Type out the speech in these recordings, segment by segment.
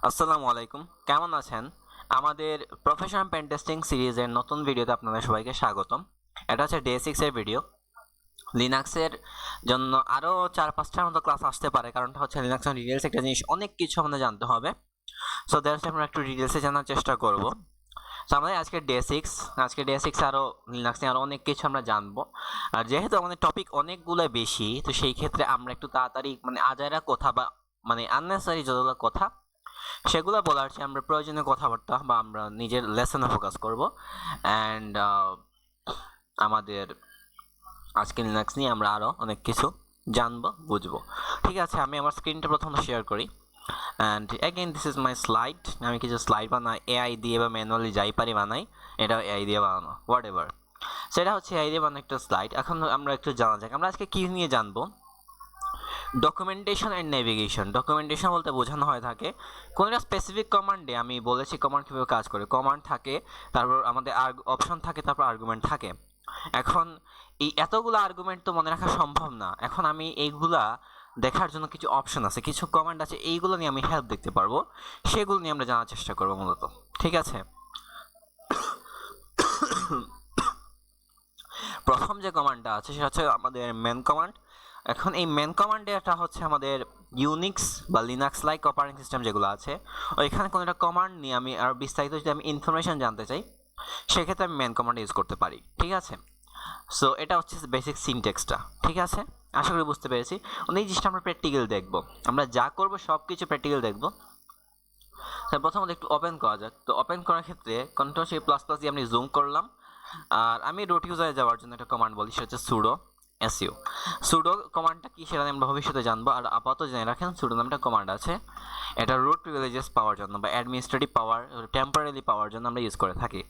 আসসালামু আলাইকুম, কেমন আছেন? আমাদের প্রফেশনাল পেন টেস্টিং সিরিজের নতুন ভিডিওতে আপনাদের সবাইকে স্বাগতম। এটা হচ্ছে ডে 6 এর ভিডিও। লিনাক্সের জন্য আরও 4-5টার মতো ক্লাস আসতে পারে, কারণটা হচ্ছে লিনাক্সের ডিটেলস একটা জিনিস, অনেক কিছু আমাদের জানতে হবে। সো দ্যাটস আমরা একটু ডিটেলসে জানার চেষ্টা করব। সো আমাদের আজকে ডে 6 আরও লিনাক্স নিয়ে আরও অনেক কিছু আমরা জানবো। আর যেহেতু আমাদের টপিক অনেকগুলো বেশি, তো সেই ক্ষেত্রে আমরা একটু তাড়াতাড়ি আজাইরা কথা বা আননেসারি যতগুলো কথা সেগুলো বলার চেয়ে আমরা প্রয়োজনীয় কথাবার্তা বা আমরা নিজের লেসনে ফোকাস করব। অ্যান্ড আমাদের আজকে লিনাক্স নিয়ে আমরা আরও অনেক কিছু জানবো, বুঝবো। ঠিক আছে, আমি আমার স্ক্রিনটা প্রথমত শেয়ার করি। And again this is my slide. আমি কিছু স্লাইড বানাই এআই দিয়ে বা ম্যানুয়ালি যাই পারি বানাই। এটাও এআই দিয়ে বানানো, হোয়াট এভার। সেটা হচ্ছে এআই দিয়ে বানানো একটা স্লাইড। এখন আমরা একটু জানা যাক আমরা আজকে কী নিয়ে জানবো। Documentation and navigation. ডকুমেন্টেশন বলতে বোঝানো হয়ে থাকে কোনো একটা স্পেসিফিক কমান্ডে, আমি বলেছি কমান্ড কীভাবে কাজ করে। কমান্ড থাকে, তারপর আমাদের অপশন থাকে, তারপর আর্গুমেন্ট থাকে। এখন এই এতগুলো আর্গুমেন্ট তো মনে রাখা সম্ভব না। এখন আমি এইগুলা দেখার জন্য কিছু অপশন আছে, কিছু কমান্ড আছে, এইগুলো নিয়ে আমি হেল্প দেখতে পারবো। সেগুলো নিয়ে আমরা জানার চেষ্টা করবো মূলত। ঠিক আছে, প্রথম যে কমান্ডটা আছে সেটা হচ্ছে আমাদের মেন কমান্ড। এখন এই মেন কমান্ডে এটা হচ্ছে আমাদের ইউনিক্স বা লিনাক্স লাইক অপারেটিং সিস্টেম যেগুলো আছে, ওইখানে কোনো একটা কমান্ড নিয়ে আমি আর বিস্তারিত যদি আমি ইনফরমেশন জানতে চাই, সেক্ষেত্রে আমি মেন কমান্ড ইউজ করতে পারি। ঠিক আছে, সো এটা হচ্ছে বেসিক সিনটেক্সটা। ঠিক আছে, আশা করি বুঝতে পেরেছি। এই জিনিসটা আমরা প্র্যাকটিক্যাল দেখবো, আমরা যা করবো সব কিছু প্র্যাকটিক্যাল দেখবো। প্রথমত একটু ওপেন করা যাক। তো ওপেন করার ক্ষেত্রে কন্ট্রোল সেই প্লাস প্লাস দিয়ে আমি জুম করলাম। আর আমি রুট ইউজারে যাওয়ার জন্য একটা কমান্ড বলি, সেটা হচ্ছে সুডো এসইউ। সুডো কমান্ডটা কি সেটা আমরা ভবিষ্যতে জানবো। আর আপাতত জেনে রাখেন সুডো নামটা কমান্ড আছে, এটা রুট প্রিভিলেজেস পাওয়ার জন্য বা অ্যাডমিনিস্ট্রেটিভ পাওয়ার টেম্পোরারি পাওয়ার জন্য আমরা ইউজ করে থাকি।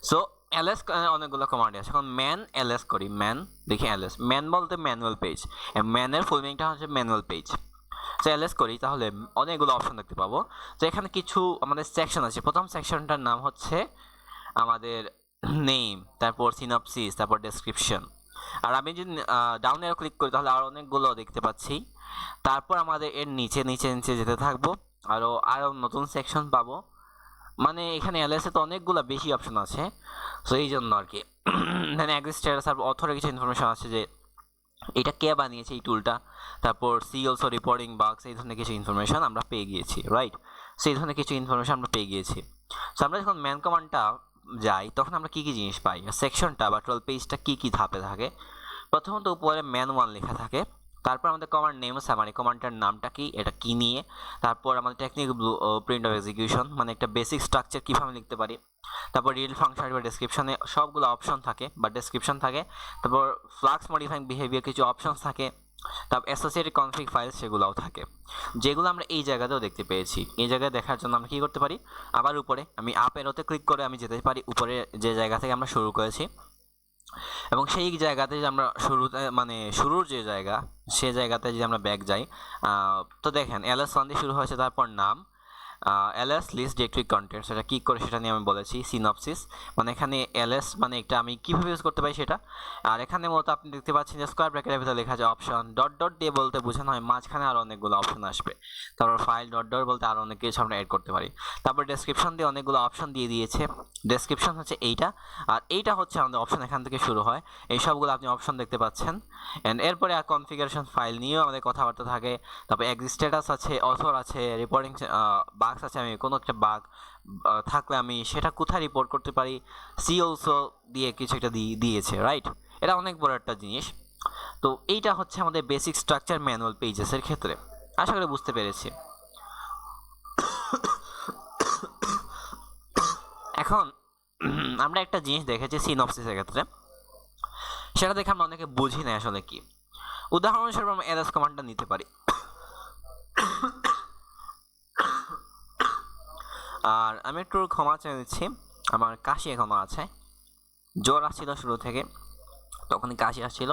সো এলএস অনেকগুলো কমান্ড আছে। এখন ম্যান এলএস করি, ম্যান দেখি এলএস, ম্যান বলতে ম্যানুয়াল পেজ, ম্যানের ফুল মিনিংটা হচ্ছে ম্যানুয়াল পেজ। সো এলএস করি, তাহলে অনেকগুলো অপশন দেখতে পাবো। তো এখানে কিছু আমাদের সেকশন আছে। প্রথম সেকশনটার নাম হচ্ছে আমাদের নেম, তারপর সিনপসিস, তারপর ডেসক্রিপশন। আর আমি যদি ডাউন এরো ক্লিক করি তাহলে আরও অনেকগুলো দেখতে পাচ্ছি। তারপর আমাদের এর নিচে নিচে নিচে যেতে থাকবো, আরও নতুন সেকশন পাবো। মানে এখানে এলএসে তো অনেকগুলো বেশি অপশন আছে, সো এই জন্য আর কি। এখানে এক্সিস্টার তারপর অথরের কিছু ইনফরমেশন আছে, যে এটা কে বানিয়েছে এই টুলটা, তারপর সি অলসো রিপোর্টিং বাগস, এই ধরনের কিছু ইনফরমেশন আমরা পেয়ে গিয়েছি, রাইট। সেই ধরনের কিছু ইনফরমেশন আমরা পেয়ে গিয়েছি। সো আমরা যখন ম্যান কমান্ডটা যাই তখন আমরা কী কী জিনিস পাই, সেকশনটা বা 12 পেজটা কী কী ধাপে থাকে। প্রথমত উপরে ম্যান 1 লেখা থাকে, তারপর আমাদের কমান্ড নেম সামারি, কমান্ডটার নামটা কি, এটা কি নিয়ে। তারপর আমাদের টেকনিক প্রিন্ট অফ এক্সিকিউশন, মানে একটা বেসিক স্ট্রাকচার কীভাবে লিখতে পারি। তারপর রিল ফাংশন বা ডেসক্রিপশনে সবগুলো অপশন থাকে বা ডেসক্রিপশন থাকে। তারপর ফ্লাক্স মডিফাইং বিহেভিয়ার কিছু অপশনস থাকে। তারপর অ্যাসোসিয়েটেড কনফিগ ফাইলস সেগুলোও থাকে, যেগুলো আমরা এই জায়গাতেও দেখতে পেয়েছি। এই জায়গায় দেখার জন্য আমরা কী করতে পারি, আবার উপরে আমি আপ এরোতে ক্লিক করে আমি যেতে পারি উপরে যে জায়গা থেকে আমরা শুরু করেছি, এবং সেই জায়গাতে যে আমরা শুরুর যে জায়গা, সে জায়গাতে যদি আমরা ব্যাক যাই, তো দেখেন এলএস ওয়ান দিয়ে শুরু হয়েছে, তারপর নাম এলএস লিস্ট ডিরেক্টরি কন্টেন্ট, সেটা কী করে সেটা নিয়ে আমি বলেছি। সিনপসিস মানে এখানে এলএস মানে একটা আমি কীভাবে ইউজ করতে পারি সেটা। আর এখানে মূলত আপনি দেখতে পাচ্ছেন যে স্কোয়ার ব্র্যাকেটের ভিতরে লেখা আছে অপশন, ডট ডট দিয়ে বলতে বোঝানো হয় মাঝখানে আরও অনেকগুলো অপশন আসবে। তারপর ফাইল ডট ডট বলতে আরও অনেক কিছু আমরা অ্যাড করতে পারি। তারপর ডেসক্রিপশন দিয়ে অনেকগুলো অপশন দিয়ে দিয়েছে। ডেসক্রিপশন হচ্ছে এইটা, আর এইটা হচ্ছে আমাদের অপশন, এখান থেকে শুরু হয়। এই সবগুলো আপনি অপশন দেখতে পাচ্ছেন। অ্যান্ড এরপরে কনফিগারেশন ফাইল নিয়েও আমাদের কথাবার্তা থাকে। তারপর স্ট্যাটাস আছে, অথর আছে, রিপোর্টিং বাগস আছে, আমি কোনো একটা বাগ থাকলে আমি সেটা কোথায় রিপোর্ট করতে পারি। সি অলসো দিয়ে কিছু একটা দিয়েছে, রাইট। এটা অনেক বড় একটা জিনিস। তো এইটা হচ্ছে আমাদের বেসিক স্ট্রাকচার ম্যানুয়াল পেজেসের ক্ষেত্রে। আশা করি বুঝতে পেরেছি। এখন আমরা একটা জিনিস দেখেছি সিনপসিসের ক্ষেত্রে, সেটা দেখে আমরা অনেকে বুঝি না আসলে কি। উদাহরণস্বরূপ আমরা এলএস কমান্ডটা নিতে পারি। আর আমি একটু ক্ষমা চেয়ে নিচ্ছি, আমার কাশি এখনও আছে। জ্বর আসছিল শুরু থেকে, তখনই কাশি আসছিল,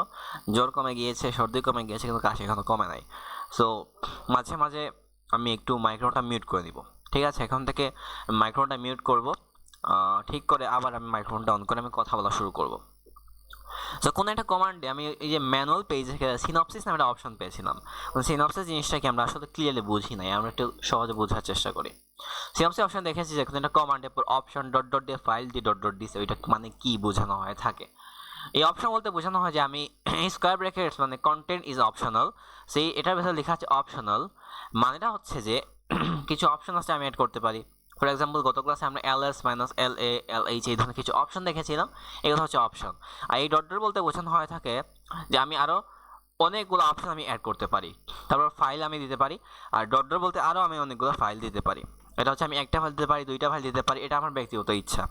জ্বর কমে গিয়েছে, সর্দি কমে গিয়েছে, কিন্তু কাশি এখনও কমে নাই। সো মাঝে মাঝে আমি একটু মাইক্রোফোনটা মিউট করে দিব। ঠিক আছে, এখন থেকে মাইক্রোফোনটা মিউট করব, ঠিক করে আবার আমি মাইক্রোফোনটা অন করে আমি কথা বলা শুরু করব। সো কোনো একটা কমান্ডে আমি এই যে ম্যানুয়াল পেজে সিনপসিস নামে একটা অপশন পেয়েছিলাম। সিনপসিস জিনিসটাকে আমরা আসলে ক্লিয়ারলি বুঝি নাই, আমরা একটু সহজে বোঝার চেষ্টা করি। সিএমসি অপশন দেখেছি যে একটা কমান্ডের পর অপশন ডট ডট দিয়ে ফাইল দিয়ে ডট ডট দিছে, ওইটা মানে কি বোঝানো হয় থাকে। এই অপশন বলতে বোঝানো হয় যে আমি স্কোয়ার ব্র্যাকেটস মানে কন্টেন্ট ইজ অপশনাল, সেই এটার ভেতরে লেখা আছে অপশনাল, মানেটা হচ্ছে যে কিছু অপশন আছে আমি অ্যাড করতে পারি। ফর এক্সাম্পল গত ক্লাসে আমরা ls মাইনাস এল এ এল এইচ এই ধরনের কিছু অপশন দেখেছিলাম, এগুলো হচ্ছে অপশন। আর এই ডট ডট বলতে বোঝানো হয়ে থাকে যে আমি আরও অনেকগুলো অপশন আমি অ্যাড করতে পারি, তারপর ফাইল আমি দিতে পারি। আর ডট ডট বলতে আরও আমি অনেকগুলো ফাইল দিতে পারি। এটা হচ্ছে আমি একটা ফাইল দিতে পারি, দুইটা ফাইল দিতে পারি, এটা আমার ব্যক্তিগত ইচ্ছা।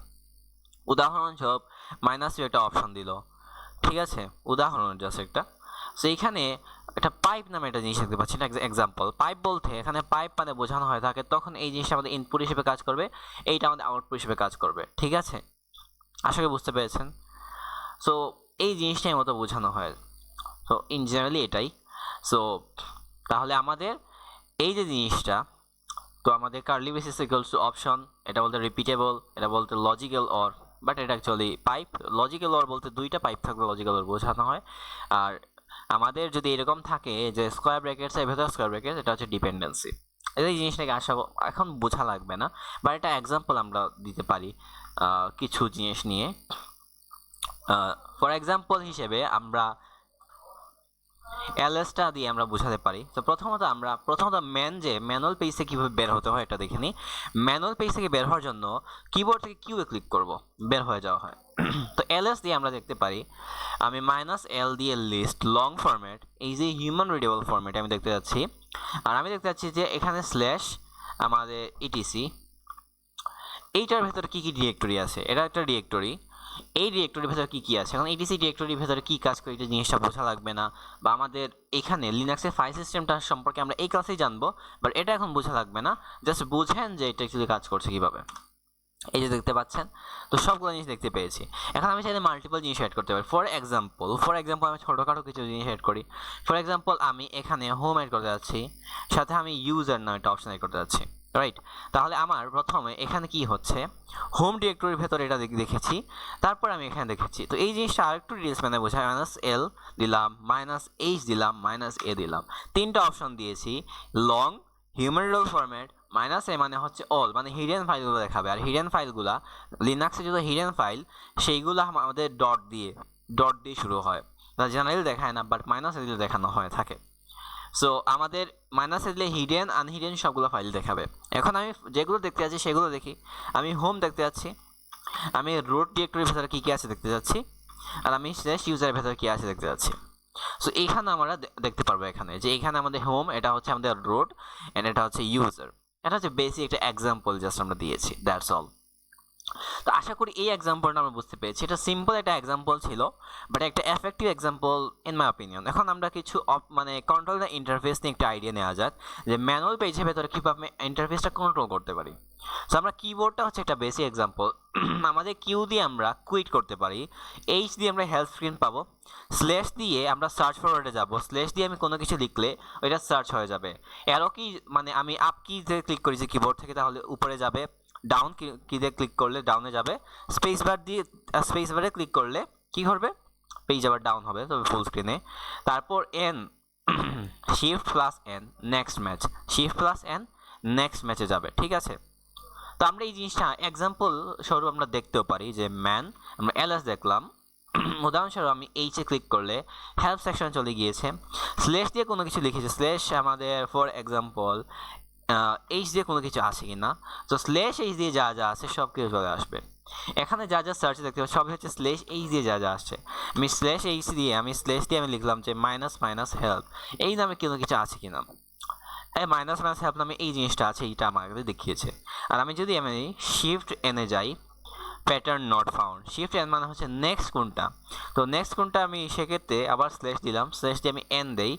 উদাহরণস্বরূপ মাইনাস একটা অপশন দিল, ঠিক আছে, উদাহরণ জাস্ট একটা। সো এইখানে একটা পাইপ নামে একটা জিনিস দেখতে পাচ্ছি, না এক্সাম্পল। পাইপ বলতে এখানে পাইপ মানে বোঝানো হয়ে থাকে তখন এই জিনিসটা আমাদের ইনপুট হিসেবে কাজ করবে, এইটা আমাদের আউটপুট হিসেবে কাজ করবে, ঠিক আছে, আশা করি বুঝতে পেরেছেন। সো এই জিনিসটাই মতো বোঝানো হয়। সো ইন জেনারেলি এটাই। সো তাহলে আমাদের এই যে জিনিসটা, তো আমাদের curly braces equals to option, এটা বলতে রিপিটেবল, এটা বলতে লজিক্যাল অর, বাট এটা অ্যাকচুয়ালি পাইপ। লজিক্যাল অর বলতে দুইটা পাইপ থাকবে লজিক্যাল অর বোঝানো হয়। আর আমাদের যদি এরকম থাকে যে স্কোয়ার ব্র্যাকেটস এর ভেতর স্কোয়ার ব্র্যাকেট, এটা হচ্ছে ডিপেন্ডেন্সি। এই জিনিসটাকে এখন বোঝা লাগবে না, বাট এটা এক্সাম্পল আমরা দিতে পারি কিছু জিনিস নিয়ে। ফর এক্সাম্পল হিসেবে আমরা এলএসটা দিয়ে আমরা বোঝাতে পারি। তো প্রথমত ম্যানুয়াল পেজ থেকে কীভাবে বের হতে হয় এটা দেখে নিই। ম্যানুয়াল পেজ থেকে বের হওয়ার জন্য কিবোর্ড থেকে কিউ এ ক্লিক করব, বের হয়ে যাওয়া হয়। তো এলএস দিয়ে আমরা দেখতে পারি, আমি -l দিয়ে লিস্ট লং ফরম্যাট, এই যে হিউম্যান রিডেবল ফরম্যাট আমি দেখতে যাচ্ছি। আর আমি দেখতে যাচ্ছি যে এখানে স্ল্যাশ আমাদের ইটিসি, এইটার ভেতরে কী কী ডিরেক্টরি আছে, এটা একটা ডিরেক্টরি। এই ডিরেক্টরির ভেতরে কী কী আছে, এখন এটিসি ডিরেক্টরির ভেতরে কী কাজ করে এটা জিনিসটা বোঝা লাগবে না, বা আমাদের এখানে লিনাক্সের ফাইল সিস্টেমটা সম্পর্কে আমরা এই ক্লাসেই জানবো, বাট এটা এখন বোঝা লাগবে না। জাস্ট বুঝেন যে এটা অ্যাকচুয়ালি কাজ করছে কীভাবে। এই যে দেখতে পাচ্ছেন, তো সবগুলো জিনিস দেখতে পেয়েছি। এখন আমি চাইলে মাল্টিপল জিনিস অ্যাড করতে পারি। ফর এক্সাম্পল আমি ছোটোখাটো কিছু জিনিস অ্যাড করি। ফর এক্সাম্পল আমি এখানে হোম অ্যাড করতে যাচ্ছি, সাথে আমি ইউজার নামে একটা অপশন অ্যাড করতে যাচ্ছি, রাইট। তাহলে আমার প্রথমে এখানে কি হচ্ছে, হোম ডিরেক্টরির ভেতরে এটা দেখেছি, তারপর আমি এখানে দেখেছি। তো এই জিনিসটা আরেকটু ডিটেলস মানে বোঝায়, -l দিলাম, -h দিলাম, -a দিলাম, তিনটা অপশন দিয়েছি। Long, human readable format, -a মানে হচ্ছে অল, মানে হিডেন ফাইলগুলো দেখাবে। আর হিডেন ফাইলগুলা লিনাক্সে যত হিডেন ফাইল সেইগুলো আমাদের ডট দিয়ে শুরু হয়, জেনারেলি দেখায় না, বাট -a দিলে দেখানো হয়ে থাকে। সো আমাদের -a দিলে হিডেন আনহিডেন সবগুলো ফাইল দেখাবে। এখন আমি যেগুলো দেখতে যাচ্ছি সেগুলো দেখি। আমি হোম দেখতে যাচ্ছি, আমি রুট ডিরেক্টরির ভেতরে কী কী আছে দেখতে যাচ্ছি, আর আমি স্ল্যাশ ইউজারের ভেতরে কী আছে দেখতে যাচ্ছি। সো এইখানে আমরা দেখতে পারবো এখানে যে এইখানে আমাদের হোম, এটা হচ্ছে আমাদের রুট, অ্যান্ড এটা হচ্ছে ইউজার। এটা হচ্ছে বেসিক একটা এক্সাম্পল জাস্ট আমরা দিয়েছি, দ্যাটস অল। তো আশা করি এই এক্সাম্পলটা আমরা বুঝতে পেরেছি। এটা সিম্পল একটা এক্সাম্পল ছিল, বাট একটা effective example in my opinion. এখন আমরা কিছু মানে কন্ট্রোল দ্য ইন্টারফেস নিয়ে একটা আইডিয়া নেওয়া যাক যে ম্যানুয়াল পেজের ভেতরে কীভাবে ইন্টারফেসটা কন্ট্রোল করতে পারি। সো আমরা কিবোর্ডটা হচ্ছে একটা বেসিক এক্সাম্পল। আমাদের কিউ দিয়ে আমরা কুইট করতে পারি, এইচ দিয়ে আমরা হেল্প স্ক্রিন পাবো, স্ল্যাশ দিয়ে আমরা সার্চ ফরওয়ার্ডে যাব, স্ল্যাশ দিয়ে আমি কোনো কিছু লিখলে ওইটা সার্চ হয়ে যাবে। অ্যারো কি মানে আমি আপ কি দিয়ে ক্লিক করি যে কিবোর্ড থেকে, তাহলে উপরে যাবে, ডাউন কি দিয়ে ক্লিক করলে ডাউনে যাবে, স্পেস বারে ক্লিক করলে কি করবে, পেজ আবার ডাউন হবে, তবে ফুল স্ক্রিনে। তারপর N, shift plus N next match, shift plus N next ম্যাচে যাবে, ঠিক আছে। তো আমরা এই জিনিসটা এক্সাম্পল স্বরূপ আমরা দেখতেও পারি যে আমরা এলএস দেখলাম, উদাহরণস্বরূপ আমি এইচে ক্লিক করলে হেল্প সেকশন চলে গিয়েছে, স্ল্যাশ দিয়ে কোনো কিছু লিখেছে, স্ল্যাশ আমাদের ফর এক্সাম্পল এইচ দিয়ে কোনো কিছু আছে কি না, তো স্ল্যাশ এইচ দিয়ে যা যা আছে সব কিছু চলে আসবে। এখানে যা যা সার্চ দেখতে পাচ্ছি সবই হচ্ছে স্ল্যাশ এইচ দিয়ে যা যা আসছে। আমি স্ল্যাশ দিয়ে লিখলাম যে হেল্প, এই নামে কোনো কিছু আছে কি না, এই হেল্প নামে এই জিনিসটা আছে, এইটা আমাকে দেখিয়েছে। আর আমি যদি শিফট এনে যাই, pattern not found, shift N মানে হচ্ছে নেক্সট কোনটা, তো নেক্সট কোনটা আমি সেক্ষেত্রে আবার স্ল্যাশ দিলাম, স্ল্যাশ দিয়ে আমি এন দেই,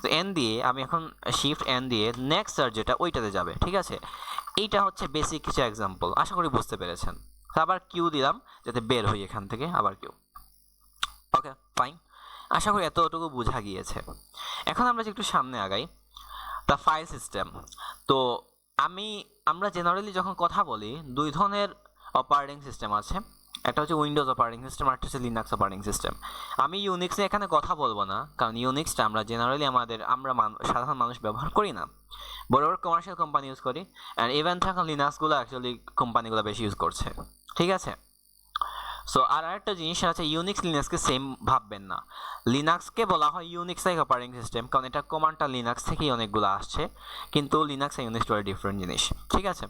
তো এন দিয়ে আমি এখন শিফট এন দিয়ে নেক্সট সার্চ যেটা ওইটাতে যাবে, ঠিক আছে। এইটা হচ্ছে বেসিক কিছু এক্সাম্পল, আশা করি বুঝতে পেরেছেন। আবার কিউ দিলাম যাতে বের হই এখান থেকে, আবার কিউ, ওকে ফাইন। আশা করি এতটুকু বোঝা গিয়েছে। এখন আমরা যে একটু সামনে আগাই, দ্য ফাইল সিস্টেম। তো আমরা জেনারেলি যখন কথা বলি দুই ধরনের অপারেটিং সিস্টেম আছে, একটা হচ্ছে উইন্ডোজ অপারেটিং সিস্টেম, আর একটা হচ্ছে লিনাক্স অপারেটিং সিস্টেম। আমি ইউনিক্স নিয়ে এখানে কথা বলবো না, কারণ ইউনিক্সটা আমরা জেনারেলি আমরা সাধারণ মানুষ ব্যবহার করি না, বড় বড় কমার্শিয়াল কোম্পানি ইউজ করি, অ্যান্ড ইভেন এখন লিনাক্সগুলো অ্যাকচুয়ালি কোম্পানিগুলো বেশি ইউজ করছে, ঠিক আছে। সো আর একটা জিনিস আছে, ইউনিক্স লিনাক্সকে সেম ভাববেন না। লিনাক্সকে বলা হয় ইউনিক্স লাইক অপারেটিং সিস্টেম, কারণ এটা কমান্ডটা লিনাক্স থেকেই অনেকগুলো আসছে, কিন্তু লিনাক্স আর ইউনিক্স টোটালি ডিফারেন্ট জিনিস, ঠিক আছে।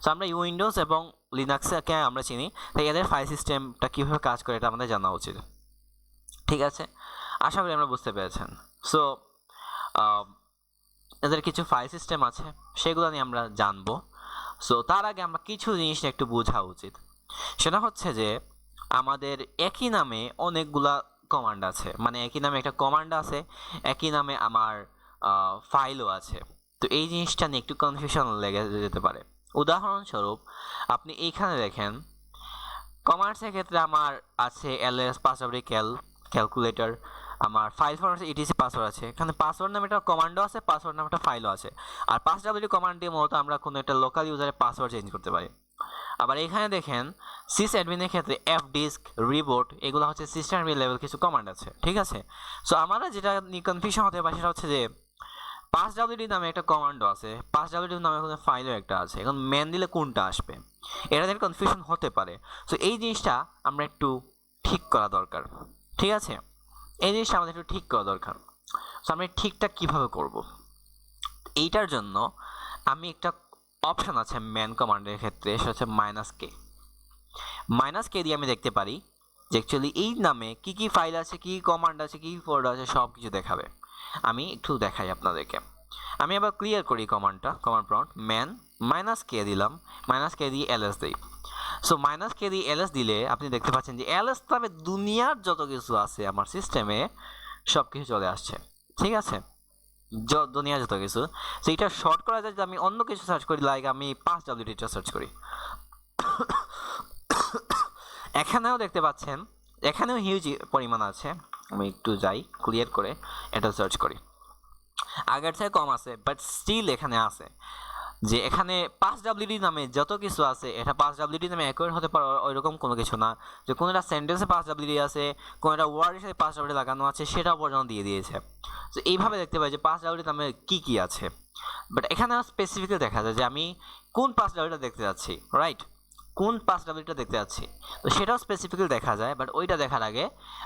সো আমরা উইন্ডোজ এবং লিনাক্সকে আমরা চিনি, তাই এদের ফাইল সিস্টেমটা কীভাবে কাজ করে এটা আমাদের জানা উচিত, ঠিক আছে। আশা করি আমরা বুঝতে পেরেছেন। সো এদের কিছু ফাইল সিস্টেম আছে, সেগুলো নিয়ে আমরা জানবো। সো তার আগে আমরা কিছু জিনিস একটু বোঝা উচিত। সেটা হচ্ছে যে আমাদের একই নামে অনেকগুলা কমান্ড আছে, মানে একই নামে একটা কমান্ড আছে, একই নামে আমার ফাইলও আছে। তো এই জিনিসটা নিয়ে একটু কনফিউশন লেগে যেতে পারে। উদাহরণস্বরূপ আপনি এইখানে দেখেন, কমান্ডসের ক্ষেত্রে আমার আছে ls পাসওয়ার্ড ক্যালকুলেটর, আমার ফাইল ফরম্যাট ইটিসি পাসওয়ার্ড আছে, এখানে পাসওয়ার্ড নামে একটা কমান্ডও আছে, পাসওয়ার্ড নামে একটা ফাইলও আছে। আর পাসডব্লিউ কমান্ড দিয়ে মূলত আমরা কোনো একটা লোকাল ইউজারের পাসওয়ার্ড চেঞ্জ করতে পারি। আবার এখানে দেখেন সিস অ্যাডমিনের ক্ষেত্রে fdisk রিবোট, এগুলো হচ্ছে সিস্টেম অ্যাডমিন লেভেল কিছু কমান্ড আছে, ঠিক আছে। সো আমরা যেটা নিয়ে কনফিউশন হতে পারে সেটা হচ্ছে যে পাসডব্লিউডি নামে একটা কমান্ডও আছে, পাসডব্লিউডি নামে কোনো ফাইলও একটা আছে, এখন ম্যান দিলে কোনটা আসবে, এটা নিয়ে কনফিউশন হতে পারে। সো এই জিনিসটা আমরা একটু ঠিক করা দরকার, ঠিক আছে। এই জিনিসটা আমাদের একটু ঠিক করা দরকার। সো আমরা ঠিকঠাক কীভাবে করব, এইটার জন্য আমি একটা অপশন আছে ম্যান কমান্ডের ক্ষেত্রে, সেটা হচ্ছে -k দিয়ে আমি দেখতে পারি যে অ্যাকচুয়ালি এই নামে কি কি ফাইল আছে, কি কমান্ড আছে, কি ফোল্ডার আছে, সব কিছু দেখাবে। আমি একটু দেখাই আপনাদেরকে। আমি আবার ক্লিয়ার করি কমান্ড প্রম্পট ম্যান -k দিলাম, -k দিয়ে ls দিই। সো -k দিয়ে ls দিলে আপনি দেখতে পাচ্ছেন যে ls তবে দুনিয়ার যত কিছু আছে আমার সিস্টেমে সব কিছু চলে আসছে, ঠিক আছে, দুনিয়া যত কিছু। সো এটা শর্ট করা যায় যে আমি অন্য কিছু সার্চ করি, লাইক আমি পাসডব্লিউডিটা সার্চ করি। এখানেও দেখতে পাচ্ছেন, এখানেও হিউজ পরিমাণ আছে। আমি একটু যাই ক্লিয়ার করে এটা সার্চ করি, আগের থেকে কম আছে, বাট স্টিল এখানে আছে যে এখানে পাসডব্লিউডি নামে যত কিছু আছে, এটা পাসডব্লিউডি নামে অ্যাকুরেট হতে পারে ওইরকম কোনো কিছু না, যে কোনো একটা সেন্টেন্সে পাসডব্লিউডি আছে, কোনো একটা ওয়ার্ডের সাথে পাসডব্লিউডি লাগানো আছে, সেটাও পর্যন্ত দিয়ে দিয়েছে। তো এইভাবে দেখতে পাই যে পাসডব্লিউডি নামে কী কী আছে, বাট এখানে স্পেসিফিক্যালি দেখা যায় যে আমি কোন পাসডব্লিউডিটা দেখতে যাচ্ছি, রাইট, কোন পাসডব্লিউডিটা দেখতে যাচ্ছি, তো সেটাও স্পেসিফিক্যালি দেখা যায়। বাট ওইটা দেখার আগে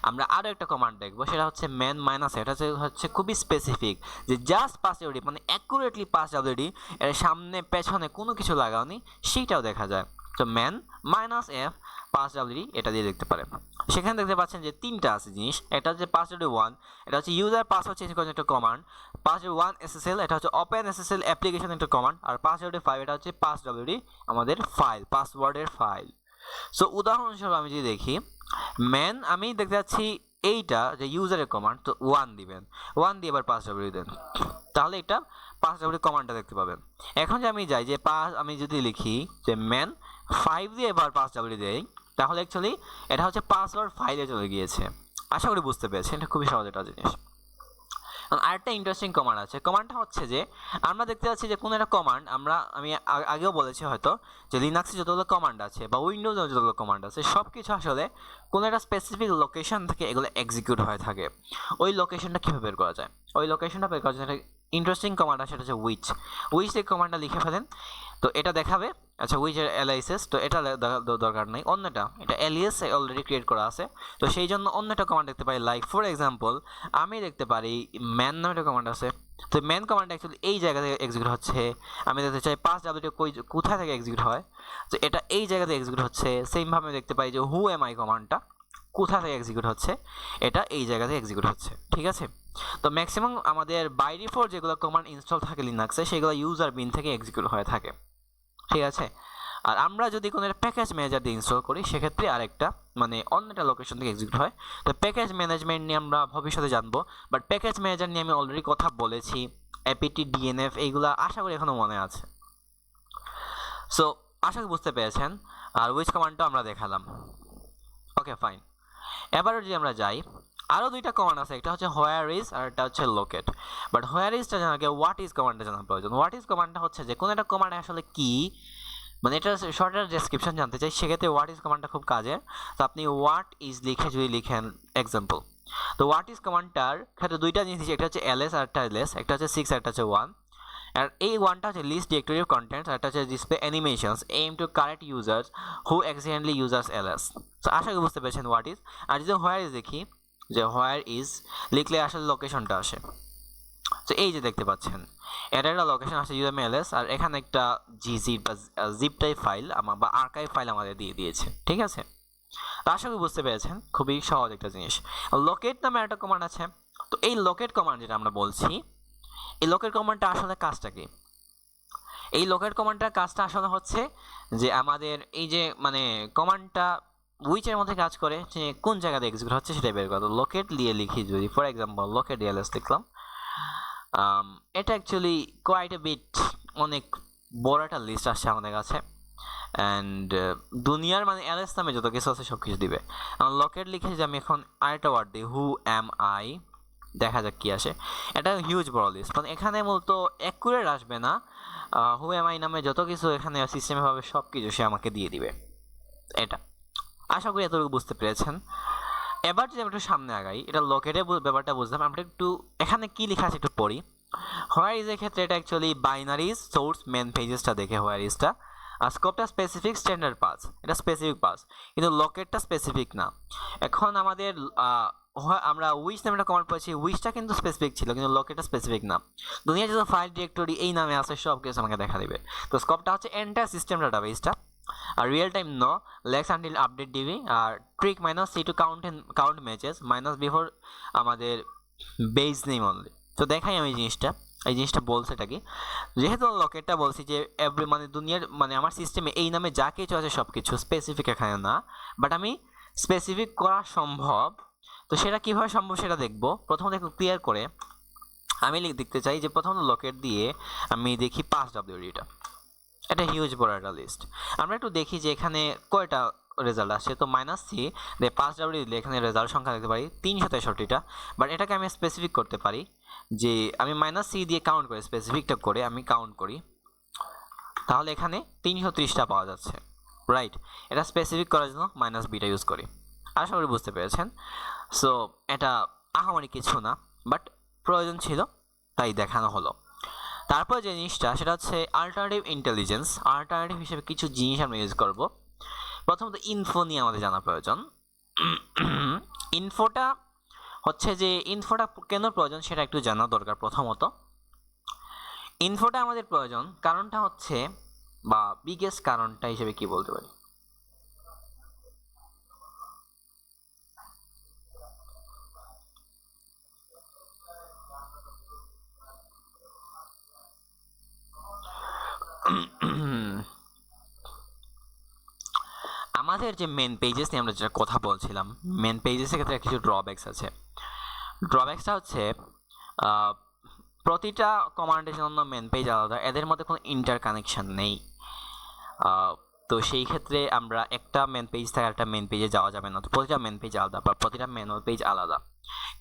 আমরা আরও একটা কমান্ড দেখবো, সেটা হচ্ছে ম্যান -, এটা হচ্ছে খুবই স্পেসিফিক, যে জাস্ট পাসডব্লিউডি মানে অ্যাকুরেটলি পাসডব্লিউডি, এর সামনে পেছনে কোনো কিছু লাগাওনি, সেইটাও দেখা যায়। তো ম্যান -f পাসডব্লিউডি এটা দিয়ে দেখতে পারেন। সেখানে দেখতে পাচ্ছেন যে তিনটা আছে জিনিস, একটা হচ্ছে পাসডব্লিউডি 1, এটা হচ্ছে ইউজার পাসওয়ার্ড চেঞ্জ করার একটা কমান্ড, পাসডব্লিউডি 1 SSL, এটা হচ্ছে ওপেন SSL অ্যাপ্লিকেশন একটা কমান্ড, আর পাসডব্লিউডি 5 এটা হচ্ছে পাসডব্লিউডি আমাদের ফাইল, পাসওয়ার্ডের ফাইল। সো উদাহরণস্বরূপ আমি যদি দেখি ম্যান, আমি দেখতে যাচ্ছি এইটা যে ইউজারের কমান্ড, তো 1 দিবেন, 1 দিয়ে এবার পাসডব্লিউডি দেন, তাহলে এটা পাসডব্লিউডি কমান্ডটা দেখতে পাবেন। এখন যে আমি যাই যে আমি যদি লিখি যে ম্যান 5 দিয়ে এবার পাসডব্লিউডি দেই, তাহলে অ্যাকচুয়ালি এটা হচ্ছে পাসওয়ার্ড ফাইলে চলে গিয়েছে। আশা করি বুঝতে পেরেছেন, এটা খুবই সহজ একটা জিনিস। আরেকটা ইন্টারেস্টিং কমান্ড আছে, কমান্ডটা হচ্ছে যে আমরা দেখতে পাচ্ছি যে কোনো একটা কমান্ড আমি আগেও বলেছি হয়তো, যে লিনাক্সে যতগুলো কমান্ড আছে বা উইন্ডোজে যতগুলো কমান্ড আছে, সব কিছু আসলে কোনো একটা স্পেসিফিক লোকেশন থেকে এগুলো এক্সিকিউট হয়ে থাকে। ওই লোকেশনটা কীভাবে বের করা যায়, ওই লোকেশনটা বের করার জন্য একটা ইন্টারেস্টিং কমান্ড আছে, সেটা হচ্ছে উইচ এই কমান্ডটা লিখে ফেলেন, তো এটা দেখাবে। আচ্ছা, উইচের এলআইএস, তো এটা দরকার নেই, অন্যটা, এটা এলিয়াস অলরেডি ক্রিয়েট করা আছে, তো সেই জন্য অন্যটা কমান্ড দেখতে পাই। লাইক ফর এক্সাম্পল আমি দেখতে পারি ম্যান নামে একটা কমান্ড আছে, তো ম্যান কমান্ড অ্যাকচুয়ালি এই জায়গা থেকে এক্সিকিউট হচ্ছে। আমি দেখতে চাই পাসডব্লিউডি কোথায় থেকে এক্সিকিউট হয়, তো এটা এই জায়গাতে এক্সিকিউট হচ্ছে। সেমভাবে আমি দেখতে পাই যে হু এম আই কমান্ডটা কোথা থেকে এক্সিকিউট হচ্ছে, এটা এই জায়গাতে এক্সিকিউট হচ্ছে, ঠিক আছে। তো ম্যাক্সিমাম আমাদের বাই ডিফল্ট যেগুলো কমান্ড ইনস্টল থাকে লিনাক্সে, সেগুলো ইউজার বিন থেকে এক্সিকিউট হয়ে থাকে, ঠিক আছে। আর আমরা যদি কোনো একটা প্যাকেজ ম্যানেজার দিয়ে ইনস্টল করি, সেক্ষেত্রে আরেকটা মানে অন্য একটা লোকেশন থেকে এক্সিকিউট হয়। তো প্যাকেজ ম্যানেজমেন্ট নিয়ে আমরা ভবিষ্যতে জানবো, বাট প্যাকেজ ম্যানেজার নিয়ে আমি অলরেডি কথা বলেছি, apt dnf এইগুলো আশা করি এখনো মনে আছে। সো আশা করি বুঝতে পেরেছেন। আর উইচ কমান্ডটা আমরা দেখালাম, ওকে ফাইন। এবার যদি আমরা যাই, আরও দুইটা কমান্ড আছে, একটা হচ্ছে হোয়ার ইজ আর একটা হচ্ছে লোকেট। বাট হোয়ার ইজটা জানার আগে হোয়াট ইজ কমান্ডটা জানা প্রয়োজন। হোয়াট ইজ কমান্ডটা হচ্ছে যে কোনো একটা কমান্ড আসলে কি মানে এটা শর্টার ডেসক্রিপশন জানতে চাই, সেক্ষেত্রে হোয়াট ইজ কমান্ডটা খুব কাজের। তো আপনি হোয়াট ইজ লিখে যদি লিখেন এক্সাম্পল, তো হোয়াট ইজ কমান্ডটার ক্ষেত্রে দুইটা জিনিস, একটা হচ্ছে ls আর একটা ls, একটা হচ্ছে 6 আর একটা হচ্ছে 1। আর এই 1টা হচ্ছে লিস্ট ডিরেক্টরি অফ কন্টেন্টস, আর একটা হচ্ছে display animations aimed to correct users who accidentally users ls। তো আশা করি বুঝতে পেরেছেন হোয়াট ইজ। আর যদি হোয়ার ইজ দেখি, যে হোয়ার ইজ লিখলে আসলে লোকেশনটা আসে। তো এই যে দেখতে পাচ্ছেন এটা একটা লোকেশন আসে UMLS, আর এখানে একটা gzip বা জিপ টাইপ ফাইল বা আর্কাইভ ফাইল আমাদের দিয়ে দিয়েছে, ঠিক আছে। তো আশা করি বুঝতে পেরেছেন, খুবই সহজ একটা জিনিস। লোকেট নামে একটা কমান্ড আছে। তো এই লোকেট কমান্ড যেটা আমরা বলছি, এই লোকেট কমান্ডটা আসলে কাজটা কি? এই লোকেট কমান্ডটার কাজটা আসলে হচ্ছে যে আমাদের এই যে মানে কমান্ডটা উইচের মধ্যে কাজ করে, যে কোন জায়গাতে এক্সিকিউট হচ্ছে সেটা বের করা। লোকেট দিয়ে লিখি যদি, ফর এক্সাম্পল লোকেট ls লিখলাম, এটা অ্যাকচুয়ালি কোয়াইট এ বিট, অনেক বড় একটা লিস্ট আসছে আমাদের কাছে। অ্যান্ড দুনিয়ার মানে ls নামে যত কিছু আছে সব কিছু দিবে। লোকেট লিখে যে আমি এখন আরেকটা ওয়ার্ড দিই, হু এম আই, দেখা যাক কি আসে। এটা হিউজ বড় লিস্ট, মানে এখানে মূলত অ্যাকুরেট আসবে না, হু এম আই নামে যত কিছু এখানে সিস্টেমে ভাবে সব কিছু সে আমাকে দিয়ে দিবে। এটা আশা করি এতটুকু বুঝতে পেরেছেন। এবার যদি আমি একটু সামনে আগাই, এটা লোকেটের ব্যাপারটা বুঝলাম, আমরা একটু এখানে কি লেখা আছে একটু পড়ি। হোয়ার ইজ এর ক্ষেত্রে এটা অ্যাকচুয়ালি বাইনারিজ সোর্স মেন পেজেসটা দেখে হোয়ার ইজটা, আর স্কোপটা স্পেসিফিক স্ট্যান্ডার্ড পাস, এটা স্পেসিফিক পাস, কিন্তু লোকেটটা স্পেসিফিক না। এখন আমাদের আমরা উইচ নামে একটা কমান্ড পেয়েছি, উইচটা কিন্তু স্পেসিফিক ছিল, কিন্তু লোকেটটা স্পেসিফিক না। দুনিয়া যত ফাইল ডিরেক্টরি এই নামে আছে সব কিছু আমাকে দেখা দিবে। তো স্কোপটা হচ্ছে এন্টায়ার সিস্টেম ডাটাবেসটা, আর real time no lex until update DB, আর trick minus C to count matches minus before আমাদের বেস নেম অনলি। তো দেখাই আমি জিনিসটা, এই জিনিসটা বলছে এটা কি, যেহেতু লোকেটটা বলছি যে এভরি মানে দুনিয়ার মানে আমার সিস্টেমে এই নামে যা কিছু আছে সব কিছু স্পেসিফিক এখানে না, বাট আমি স্পেসিফিক করা সম্ভব। তো সেটা কীভাবে সম্ভব সেটা দেখবো। প্রথমত একটু ক্লিয়ার করে আমি দেখতে চাই যে প্রথমত লোকেট দিয়ে আমি দেখি 5WDটা, এটা হিউজ বড় একটা লিস্ট। আমরা একটু দেখি যে এখানে কয়টা রেজাল্ট আসছে। তো -c দিয়ে 5W দিলে এখানে রেজাল্ট সংখ্যা দেখতে পারি 363টা, বাট এটাকে আমি স্পেসিফিক করতে পারি যে আমি -c দিয়ে কাউন্ট করে স্পেসিফিকটা করে আমি কাউন্ট করি, তাহলে এখানে 330টা পাওয়া যাচ্ছে, রাইট। এটা স্পেসিফিক করার জন্য -bটা ইউজ করি। আশা করি বুঝতে পেরেছেন। সো এটা আহামরি কিছু না, বাট প্রয়োজন ছিল তাই দেখানো হলো। তারপর যে জিনিসটা সেটা হচ্ছে আল্টারনেটিভ ইন্টেলিজেন্স। আল্টারনেটিভ হিসেবে কিছু জিনিস আমরা ইউজ করব। প্রথমত ইনফো নিয়ে আমাদের জানা প্রয়োজন। ইনফোটা হচ্ছে যে ইনফোটা কেন প্রয়োজন সেটা একটু জানা দরকার। প্রথমত ইনফোটা আমাদের প্রয়োজন কারণটা হচ্ছে, বা বিগেস্ট কারণটা হিসেবে কি বলতে পারি, আমাদের যে মেন পেজেস নিয়ে আমরা যেটা কথা বলছিলাম, মেন পেজেসের ক্ষেত্রে কিছু ড্রব্যাকস আছে। ড্রব্যাকসটা হচ্ছে প্রতিটা কমান্ডের জন্য মেন পেজ আলাদা, এদের মধ্যে কোনো ইন্টার কানেকশন নেই। তো সেই ক্ষেত্রে আমরা একটা মেন পেজ থেকে একটা মেন পেজে যাওয়া যাবে না, তো প্রতিটা মেন পেজ আলাদা বা প্রতিটা ম্যানুয়াল পেজ আলাদা।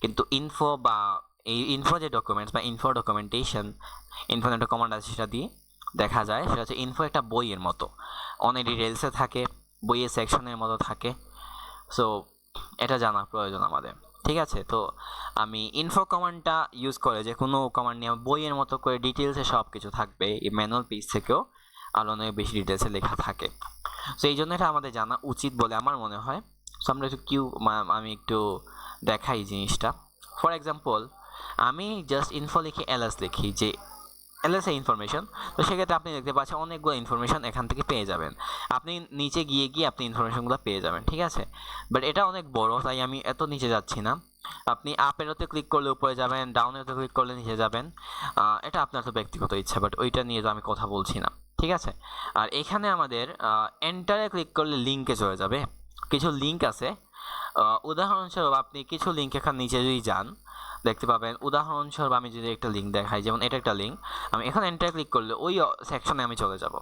কিন্তু ইনফো বা এই ইনফো যে ডকুমেন্টস বা ইনফো ডকুমেন্টেশন, ইনফো একটা কমান্ড আছে সেটা দিয়ে দেখা যায়। সেটা হচ্ছে ইনফো একটা বইয়ের মতো, অনেক ডিটেলসে থাকে, বইয়ের সেকশনের মতো থাকে। সো এটা জানা প্রয়োজন আমাদের, ঠিক আছে। তো আমি ইনফো কমান্ডটা ইউজ করে যে কোনো কমান্ড নিয়ে বইয়ের মতো করে ডিটেলসে সব কিছু থাকবে, এই ম্যানুয়াল পেজ থেকেও আরও অনেক বেশি ডিটেলসে লেখা থাকে। সো এই জন্য এটা আমাদের জানা উচিত বলে আমার মনে হয়। সো আমরা একটু আমি একটু দেখাই জিনিসটা। ফর এক্সাম্পল আমি জাস্ট ইনফো লিখে ls লিখি যে ls এ ইনফরমেশন, তো সেক্ষেত্রে আপনি দেখতে পাচ্ছেন অনেকগুলো ইনফরমেশন এখান থেকে পেয়ে যাবেন। আপনি নিচে গিয়ে আপনি ইনফরমেশনগুলো পেয়ে যাবেন, ঠিক আছে। বাট এটা অনেক বড়, তাই আমি এত নিচে যাচ্ছি না। আপনি আপ এরোতে ক্লিক করলে উপরে যাবেন, ডাউন এরোতে ক্লিক করলে নিচে যাবেন, এটা আপনার তো ব্যক্তিগত ইচ্ছা, বাট ওইটা নিয়ে তো আমি কথা বলছি না, ঠিক আছে। আর এখানে আমাদের এন্টারে ক্লিক করলে লিঙ্কে চলে যাবে। কিছু লিঙ্ক আছে, উদাহরণস্বরূপ আপনি কিছু লিঙ্ক এখানে নিচে যদি যান দেখতে পাবেন। উদাহরণস্বরূপ আমি যদি একটা লিঙ্ক দেখাই, যেমন এটা একটা লিঙ্ক, আমি এখানে এন্টারে ক্লিক করলে ওই সেকশনে আমি চলে যাব।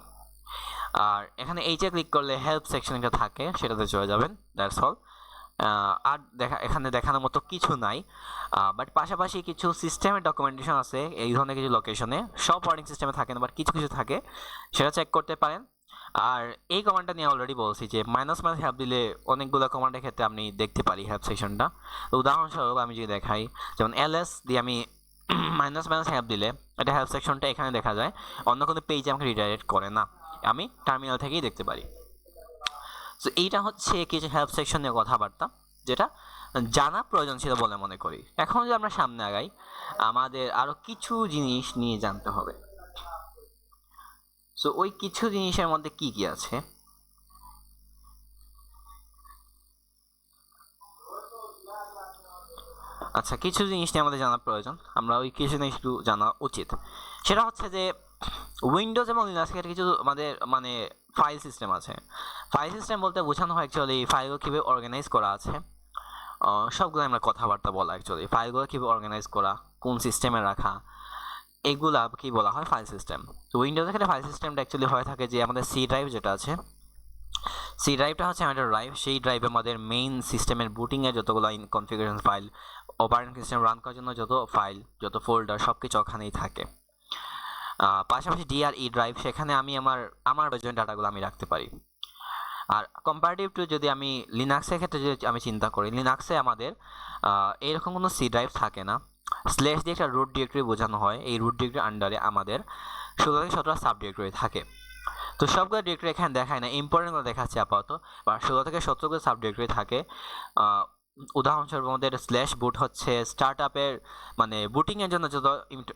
আর এখানে এইচে ক্লিক করলে হেল্প সেকশন একটা থাকে, সেটাতে চলে যাবেন, দ্যাটস অল। আর এখানে দেখানোর মতো কিছু নাই। বাট পাশাপাশি কিছু সিস্টেমের ডকুমেন্টেশন আছে এই ধরনের কিছু লোকেশনে, সব ওয়ার্ডিং সিস্টেমে থাকে না, বাট কিছু কিছু থাকে, সেটা চেক করতে পারেন। আর এই কমান্ডটা নিয়ে অলরেডি বলছি যে মাইনাস মাইনাস হেল্প দিলে অনেকগুলো কমান্ডের ক্ষেত্রে আমি দেখতে পারি হেল্প সেকশনটা। উদাহরণস্বরূপ আমি যদি দেখাই, যেমন ls দিয়ে আমি মাইনাস মাইনাস হেল্প দিলে এটা হেল্প সেকশনটা এখানে দেখা যায়, অন্য কোনো পেজে আমাকে রিডাইরেক্ট করে না, আমি টার্মিনাল থেকেই দেখতে পারি। সো এইটা হচ্ছে কিছু হেল্প সেকশন নিয়ে কথাবার্তা, যেটা জানা প্রয়োজন ছিল বলে মনে করি। এখন যদি আমরা সামনে আগাই, আমাদের আরো কিছু জিনিস নিয়ে জানতে হবে। সো ওই কিছু জিনিসের মধ্যে কি কি আছে? আচ্ছা, কিছু জিনিস নিয়ে আমাদের জানা প্রয়োজন, আমরা ওই কিছু জিনিস একটু জানা উচিত। সেটা হচ্ছে যে উইন্ডোজ এবং লিনাক্সের কিছু আমাদের মানে ফাইল সিস্টেম আছে। ফাইল সিস্টেম বলতে বোঝানো হয় অ্যাকচুয়ালি ফাইলগুলো কীভাবে অর্গানাইজ করা আছে, সবগুলো আমরা কথাবার্তা বলা। অ্যাকচুয়ালি ফাইলগুলো কীভাবে অর্গানাইজ করা, কোন সিস্টেমে রাখা, এগুলা কি বলা হয় ফাইল সিস্টেম। তো উইন্ডোজের ক্ষেত্রে ফাইল সিস্টেমটা অ্যাকচুয়ালি হয়ে থাকে যে আমাদের সি ড্রাইভ যেটা আছে, সি ড্রাইভটা হচ্ছে আমাদের ড্রাইভ, সেই ড্রাইভে আমাদের মেইন সিস্টেমের বুটিংয়ের যতগুলো configuration file, operating system run করার জন্য যত ফাইল, যত ফোল্ডার, সব কিছু ওখানেই থাকে। পাশাপাশি ডিআরই ড্রাইভ, সেখানে আমি আমার প্রয়োজনীয় ডাটাগুলো আমি রাখতে পারি। আর কম্পারেটিভ টু যদি আমি লিনাক্সের ক্ষেত্রে যদি আমি চিন্তা করি, লিনাক্সে আমাদের এরকম কোনো সি ড্রাইভ থাকে না। স্ল্যাশ দিয়ে একটা রুট ডিরেক্টরি বোঝানো হয়, এই রুট ডিরেক্টরি আন্ডারে আমাদের 16 থেকে 17 সাব ডিরেক্টরি থাকে। তো সবগুলো ডিরেক্টরি এখানে দেখায় না, ইম্পর্টেন্টগুলো দেখাচ্ছে আপাতত। বা 16 থেকে 17 সাব ডিরেক্টরি থাকে। উদাহরণস্বরূপ আমাদের স্ল্যাশ বুট হচ্ছে স্টার্ট আপের মানে বুটিংয়ের জন্য যত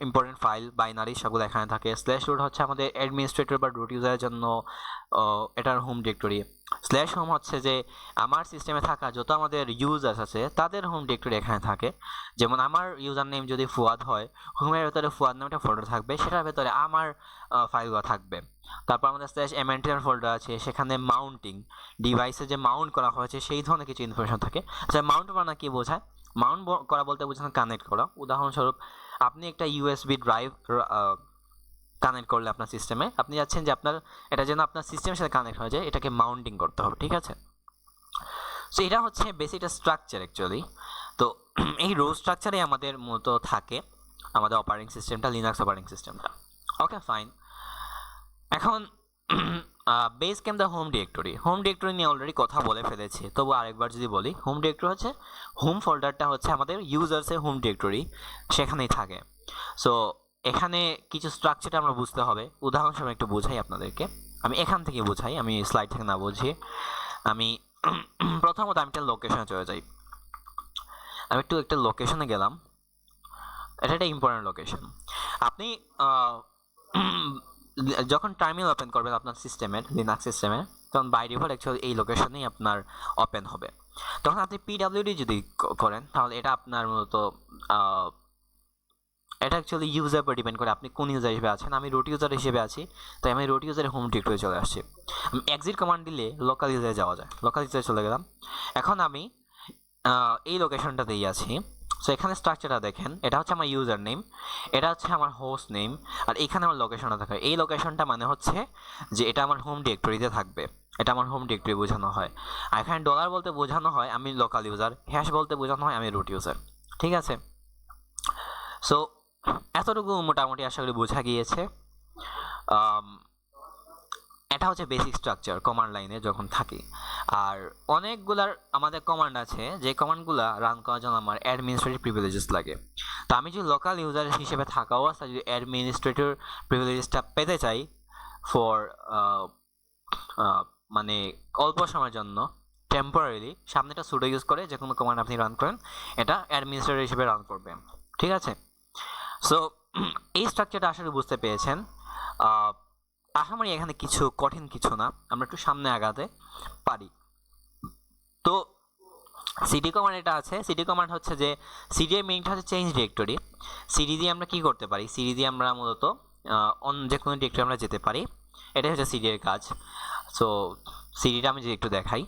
ইম্পর্টেন্ট ফাইল বাইনারি সবগুলো এখানে থাকে। স্ল্যাশ রুট হচ্ছে আমাদের অ্যাডমিনিস্ট্রেটর বা রুট ইউজারের জন্য এটার হোম ডিরেক্টরি। স্ল্যাশ হোম হচ্ছে যে আমার সিস্টেমে থাকা যত আমাদের ইউজার্স আছে তাদের হোম ডিরেক্টরি এখানে থাকে। যেমন আমার ইউজার নেম যদি ফুয়াদ হয়, হোমের ভেতরে ফুয়াদ নামে একটা ফোল্ডার থাকবে, সেটার ভেতরে আমার ফাইলগুলো থাকবে। তারপর আমাদের স্ল্যাশ এমেন্টেন ফোল্ডার আছে, সেখানে মাউন্টিং ডিভাইসে যে মাউন্ট করা হয়েছে সেই ধরনের কিছু ইনফরমেশন থাকে। আচ্ছা, মাউন্ট করা কি বোঝায়? মাউন্ট করা বলতে বোঝানো কানেক্ট করা। উদাহরণস্বরূপ আপনি একটা ইউএসবি ড্রাইভ কানেক্ট করলে আপনার সিস্টেমে, আপনি যাচ্ছেন যে আপনার এটা যেন আপনার সিস্টেমের সাথে কানেক্ট হয়ে যায়, এটাকে মাউন্টিং করতে হবে, ঠিক আছে? সো এটা হচ্ছে বেসিক স্ট্রাকচার অ্যাকচুয়ালি। তো এই রো স্ট্রাকচারে আমাদের মূলত থাকে আমাদের অপারেটিং সিস্টেমটা, লিনাক্স অপারেটিং সিস্টেমটা। ওকে, ফাইন। এখন base camp the home directory, home directory নিয়ে অলরেডি কথা বলে ফেলেছি, তবু আরেকবার যদি বলি, হোম ডিরেক্টরি হচ্ছে হোম ফোল্ডারটা হচ্ছে আমাদের ইউজার্সের হোম ডিরেক্টরি, সেখানেই থাকে। সো এখানে কিছু স্ট্রাকচারটা আমরা বুঝতে হবে। উদাহরণস্বরূপ একটু বোঝাই আপনাদেরকে, আমি এখান থেকে বোঝাই, আমি স্লাইড থেকে না বুঝিয়ে। আমি প্রথমত আমি একটা লোকেশনে চলে যাই। আমি একটা লোকেশনে গেলাম, এটা একটা ইম্পর্টেন্ট লোকেশন। আপনি যখন টার্মিনাল ওপেন করবেন আপনার সিস্টেমের, লিনাক্স সিস্টেমের, তখন বাই ডিফল্ট অ্যাকচুয়ালি এই লোকেশনেই আপনার ওপেন হবে। তখন আপনি পিডাব্লিউডি যদি করেন, তাহলে এটা আপনার মূলত এটা অ্যাকচুয়ালি ইউজার উপর ডিপেন্ড করে আপনি কোন ইউজার হিসেবে আছেন। আমি রুট ইউজার হিসেবে আছি, তাই আমি রুট ইউজারের হোম ডিরেক্টরি চলে আসছি। আমি এক্সিট কমান্ড দিলে লোকাল ইউজারে যাওয়া যায়, লোকাল ইউজারে চলে গেলাম। এখন আমি এই লোকেশনটাতেই আছি। সো এখানে স্ট্রাকচারটা দেখেন, এটা হচ্ছে আমার ইউজার নেম, এটা হচ্ছে আমার হোস্ট নেম, আর এখানে আমার লোকেশনটা থাকে। এই লোকেশনটা মানে হচ্ছে যে এটা আমার হোম ডিরেক্টরিতে থাকবে, এটা আমার হোম ডিরেক্টরি বোঝানো হয়। আর এখানে ডলার বলতে বোঝানো হয় আমি লোকাল ইউজার, হ্যাশ বলতে বোঝানো হয় আমি রুট ইউজার, ঠিক আছে? সো এতটুকু মোটামুটি আশা করি বোঝা গিয়েছে। এটা হচ্ছে বেসিক স্ট্রাকচার কমান্ড লাইনে যখন থাকি। আর অনেকগুলার আমাদের কমান্ড আছে, যে কমান্ডগুলো রান করার জন্য আমার অ্যাডমিনিস্ট্রেটিভ প্রিভিলেজেস লাগে। তো আমি যদি লোকাল ইউজার হিসেবে থাকা অবস্থায় যদি অ্যাডমিনিস্ট্রেটর প্রিভিলেজেসটা পেতে চাই ফর মানে অল্প সময়ের জন্য, টেম্পোরারিলি, সামনেটা সুডো ইউজ করে যে কোনো কমান্ড আপনি রান করেন, এটা অ্যাডমিনিস্ট্রেটর হিসেবে রান করবে, ঠিক আছে? সো এই স্ট্রাকচারটা আসলে বুঝতে পেরেছেন। আশা করি এখানে কিছু কঠিন কিছু না, আমরা একটু সামনে আগাতে পারি। তো সিডি কমান্ড এটা আছে, সিডি কমান্ড হচ্ছে যে সিডি এর মেইনটা হচ্ছে চেঞ্জ ডিরেক্টরি। সিডি দিয়ে আমরা কি করতে পারি? সিডি দিয়ে আমরা মূলত যে কোনো ডিরেক্টরি আমরা যেতে পারি, এটাই হচ্ছে সিডি এর কাজ। সো সিডিটা আমি যদি একটু দেখাই,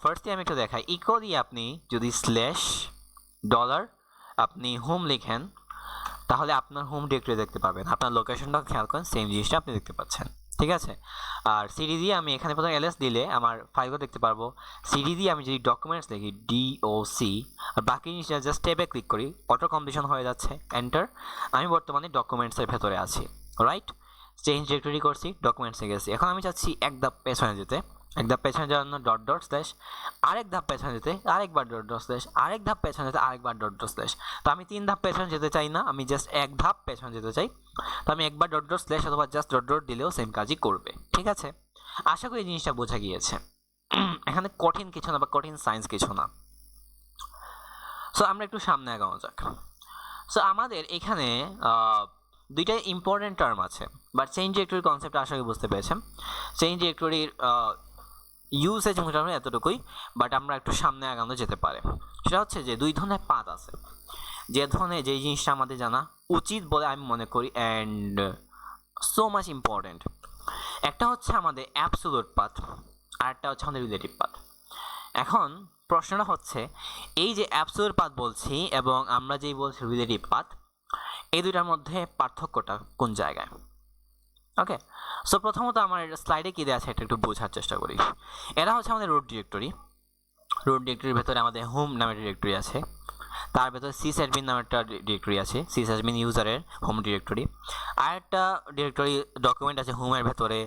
ফার্স্টে আমি একটু দেখাই, ইকো দিয়ে আপনি যদি স্ল্যাশ ডলার আপনি হোম লিখেন, তাহলে আপনার হোম ডিরেক্টরি দেখতে পাবেন। আপনার লোকেশনটা খেয়াল করেন, সেম জিনিসটা আপনি দেখতে পাচ্ছেন, ঠিক আছে? আর সিডি দিয়ে আমি এখানে প্রথমে এলএস দিলে আমার ফাইলও দেখতে পারবো। সিডি দিয়ে আমি যদি ডকুমেন্টস লিখি DOC, আর বাকি জিনিসটা জাস্ট ট্যাবে ক্লিক করি, অটো কমপ্লিশন হয়ে যাচ্ছে, এন্টার। আমি বর্তমানে ডকুমেন্টসের ভেতরে আছি, রাইট? চেঞ্জ ডিরেক্টরি করছি, ডকুমেন্টসে গেছি। এখন আমি চাচ্ছি এক ধাপ পেছনে যেতে, এক ধাপ পেছনে যাওয়ার জন্য ডট ডট স্ল্যাশ, আরেক ধাপ পেছনে যেতে আরেকবার ডট ডট স্ল্যাশ, আরেক ধাপ পেছনে যেতে আরেকবার ডট ডট স্ল্যাশ। তো আমি 3 ধাপ পেছনে যেতে চাই না, আমি জাস্ট এক ধাপ পেছনে যেতে চাই। তো আমি একবার ডট ডট স্ল্যাশ অথবা জাস্ট ডট ডট দিলেও সেম কাজই করবে। ঠিক আছে, আশা করি এই জিনিসটা বোঝা গিয়েছে। এখানে কঠিন কিছু না বা কঠিন সায়েন্স কিছু না। সো আমরা একটু সামনে আগানো যাক। সো আমাদের এখানে দুইটা ইম্পর্টেন্ট টার্ম আছে, বাট চেঞ্জ ডিরেক্টরির কনসেপ্ট আশা করি বুঝতে পেরেছেন। চেঞ্জ ডিরেক্টরির ইউসেজ মোটামুটি এতটুকুই, বাট আমরা একটু সামনে আগানো যেতে পারে। সেটা হচ্ছে যে দুই ধরনের পাথ আছে, যে ধরনের যেই জিনিসটা আমাদের জানা উচিত বলে আমি মনে করি অ্যান্ড সো মাচ ইম্পর্টেন্ট। একটা হচ্ছে আমাদের অ্যাবসোলুট পাথ, আর একটা হচ্ছে আমাদের রিলেটিভ পাথ। এখন প্রশ্নটা হচ্ছে এই যে অ্যাবসোলুট পাথ বলছি এবং আমরা যেই বলছি রিলেটিভ পাথ, এই দুইটার মধ্যে পার্থক্যটা কোন জায়গায়? ওকে, সো প্রথমত আমার স্লাইডে কী দেওয়া আছে এটা একটু বোঝার চেষ্টা করি। এরা হচ্ছে আমাদের রুট ডিরেক্টরি। রুট ডিরেক্টরির ভেতরে আমাদের হোম নামের ডিরেক্টরি আছে, তার ভেতরে সিসঅ্যাডমিন নামের একটা ডিরেক্টরি আছে, সিসঅ্যাডমিন ইউজারের হোম ডিরেক্টরি। আর একটা ডিরেক্টরি ডকুমেন্ট আছে হোমের ভেতরে,